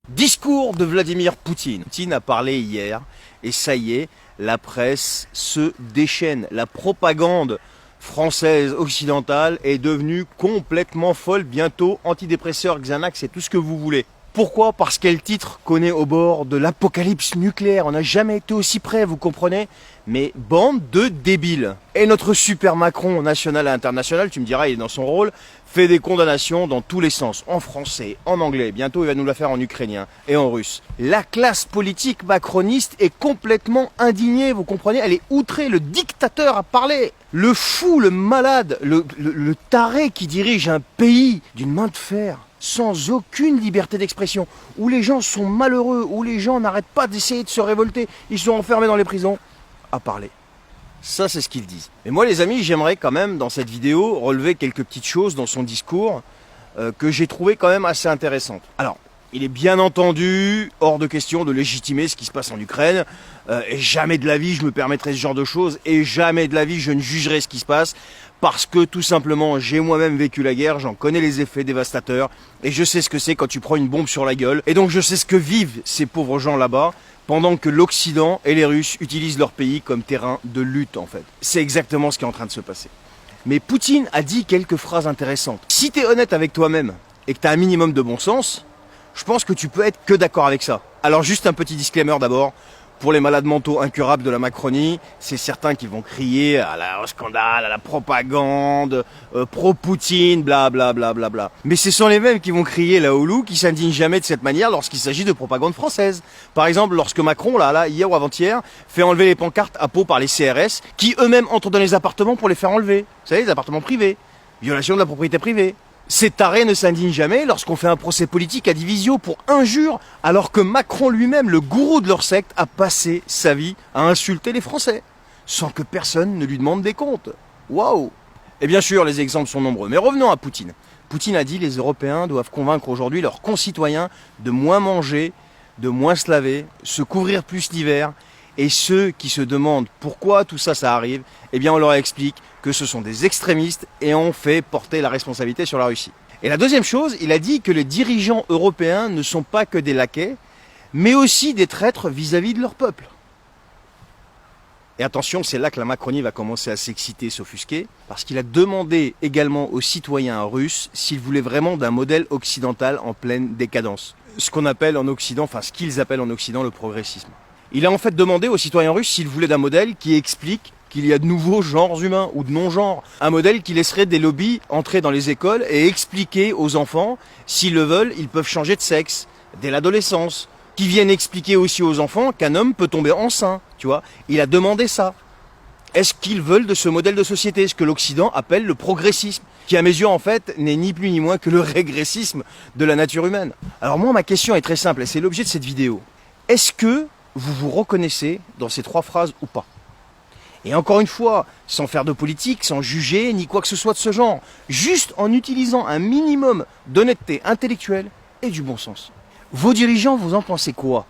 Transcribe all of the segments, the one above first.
Discours de Vladimir Poutine. Poutine a parlé hier et ça y est, la presse se déchaîne. La propagande française occidentale est devenue complètement folle. Bientôt, antidépresseurs, Xanax et tout ce que vous voulez. Pourquoi? Parce quel titre connaît au bord de l'apocalypse nucléaire. On n'a jamais été aussi près, vous comprenez? Mais bande de débiles. Et notre super Macron, national et international, tu me diras, il est dans son rôle, fait des condamnations dans tous les sens, en français, en anglais, bientôt il va nous la faire en ukrainien et en russe. La classe politique macroniste est complètement indignée, vous comprenez? Elle est outrée, le dictateur a parlé. Le fou, le malade, le taré qui dirige un pays d'une main de fer, sans aucune liberté d'expression, où les gens sont malheureux, où les gens n'arrêtent pas d'essayer de se révolter, ils sont enfermés dans les prisons, à parler. Ça, c'est ce qu'ils disent. Mais moi, les amis, j'aimerais quand même, dans cette vidéo, relever quelques petites choses dans son discours que j'ai trouvé quand même assez intéressantes. Alors, il est bien entendu hors de question de légitimer ce qui se passe en Ukraine. Et jamais de la vie, je me permettrai ce genre de choses. Et jamais de la vie, je ne jugerai ce qui se passe. Parce que, tout simplement, j'ai moi-même vécu la guerre, j'en connais les effets dévastateurs. Et je sais ce que c'est quand tu prends une bombe sur la gueule. Et donc, je sais ce que vivent ces pauvres gens là-bas, pendant que l'Occident et les Russes utilisent leur pays comme terrain de lutte, en fait. C'est exactement ce qui est en train de se passer. Mais Poutine a dit quelques phrases intéressantes. Si tu es honnête avec toi-même et que tu as un minimum de bon sens, je pense que tu peux être que d'accord avec ça. Alors juste un petit disclaimer d'abord. Pour les malades mentaux incurables de la Macronie, c'est certains qui vont crier au scandale, à la propagande, pro-Poutine, bla bla bla bla bla. Mais ce sont les mêmes qui vont crier là au loup, qui s'indignent jamais de cette manière lorsqu'il s'agit de propagande française. Par exemple, lorsque Macron, là, hier ou avant-hier, fait enlever les pancartes à Pau par les CRS, qui eux-mêmes entrent dans les appartements pour les faire enlever. Vous savez, les appartements privés. Violation de la propriété privée. Ces tarés ne s'indignent jamais lorsqu'on fait un procès politique à Divisio pour injure, alors que Macron lui-même, le gourou de leur secte, a passé sa vie à insulter les Français, sans que personne ne lui demande des comptes. Waouh! Et bien sûr, les exemples sont nombreux, mais revenons à Poutine. Poutine a dit que les Européens doivent convaincre aujourd'hui leurs concitoyens de moins manger, de moins se laver, se couvrir plus l'hiver. Et ceux qui se demandent pourquoi tout ça arrive, eh bien on leur explique que ce sont des extrémistes et on fait porter la responsabilité sur la Russie. Et la deuxième chose, il a dit que les dirigeants européens ne sont pas que des laquais, mais aussi des traîtres vis-à-vis de leur peuple. Et attention, c'est là que la Macronie va commencer à s'exciter, s'offusquer, parce qu'il a demandé également aux citoyens russes s'ils voulaient vraiment d'un modèle occidental en pleine décadence. Ce qu'on appelle en Occident, enfin ce qu'ils appellent en Occident le progressisme. Il a en fait demandé aux citoyens russes s'ils voulaient d'un modèle qui explique qu'il y a de nouveaux genres humains ou de non-genres. Un modèle qui laisserait des lobbies entrer dans les écoles et expliquer aux enfants, s'ils le veulent, ils peuvent changer de sexe dès l'adolescence. Qui viennent expliquer aussi aux enfants qu'un homme peut tomber enceint, tu vois. Il a demandé ça. Est-ce qu'ils veulent de ce modèle de société, ce que l'Occident appelle le progressisme, qui à mes yeux en fait n'est ni plus ni moins que le régressisme de la nature humaine. Alors moi ma question est très simple et c'est l'objet de cette vidéo. Est-ce que vous vous reconnaissez dans ces trois phrases ou pas? Et encore une fois, sans faire de politique, sans juger, ni quoi que ce soit de ce genre, juste en utilisant un minimum d'honnêteté intellectuelle et du bon sens. Vos dirigeants, vous en pensez quoi?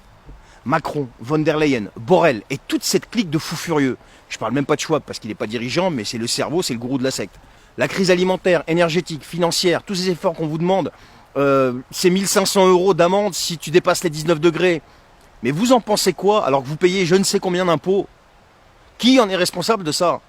Macron, von der Leyen, Borrell et toute cette clique de fous furieux. Je parle même pas de Schwab parce qu'il n'est pas dirigeant, mais c'est le cerveau, c'est le gourou de la secte. La crise alimentaire, énergétique, financière, tous ces efforts qu'on vous demande, ces 1500 € d'amende si tu dépasses les 19 degrés. Mais vous en pensez quoi alors que vous payez je ne sais combien d'impôts? Qui en est responsable de ça?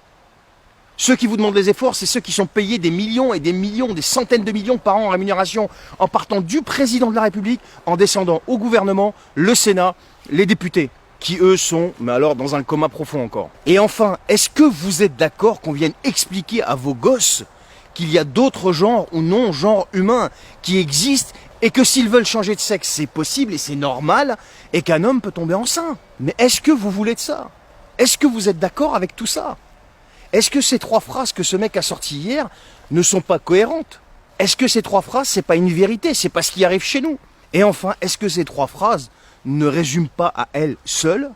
Ceux qui vous demandent les efforts, c'est ceux qui sont payés des millions et des millions, des centaines de millions par an en rémunération, en partant du président de la République, en descendant au gouvernement, le Sénat, les députés, qui eux sont, mais alors, dans un coma profond encore. Et enfin, est-ce que vous êtes d'accord qu'on vienne expliquer à vos gosses qu'il y a d'autres genres ou non-genres humains qui existent et que s'ils veulent changer de sexe, c'est possible et c'est normal, et qu'un homme peut tomber enceint? Mais est-ce que vous voulez de ça? Est-ce que vous êtes d'accord avec tout ça? Est-ce que ces trois phrases que ce mec a sorties hier ne sont pas cohérentes? Est-ce que ces trois phrases, c'est pas une vérité, c'est pas ce qui arrive chez nous? Et enfin, est-ce que ces trois phrases ne résument pas à elles seules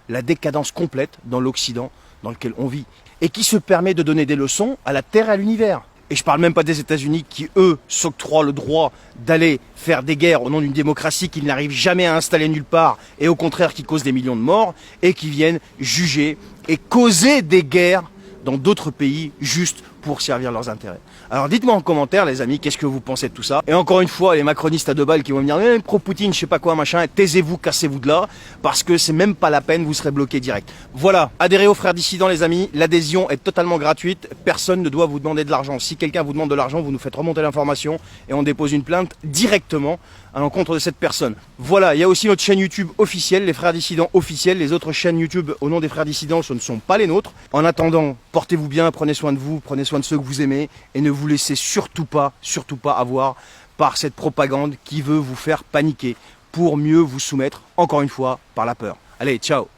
la décadence complète dans l'Occident dans lequel on vit, et qui se permet de donner des leçons à la Terre et à l'univers? Et je parle même pas des États-Unis qui, eux, s'octroient le droit d'aller faire des guerres au nom d'une démocratie qu'ils n'arrivent jamais à installer nulle part et au contraire qui cause des millions de morts et qui viennent juger et causer des guerres dans d'autres pays juste pour servir leurs intérêts. Alors dites-moi en commentaire les amis, qu'est-ce que vous pensez de tout ça? Et encore une fois, les macronistes à 2 balles qui vont me dire pro-Poutine, je sais pas quoi, machin, taisez-vous, cassez-vous de là, parce que c'est même pas la peine, vous serez bloqué direct. Voilà, adhérez aux frères dissidents les amis, l'adhésion est totalement gratuite, personne ne doit vous demander de l'argent. Si quelqu'un vous demande de l'argent, vous nous faites remonter l'information et on dépose une plainte directement à l'encontre de cette personne. Voilà, il y a aussi notre chaîne YouTube officielle, les frères dissidents officiels. Les autres chaînes YouTube au nom des frères dissidents, ce ne sont pas les nôtres. En attendant, portez-vous bien, prenez soin de vous, prenez soin de ceux que vous aimez et ne vous laissez surtout pas avoir par cette propagande qui veut vous faire paniquer pour mieux vous soumettre, encore une fois, par la peur. Allez, ciao!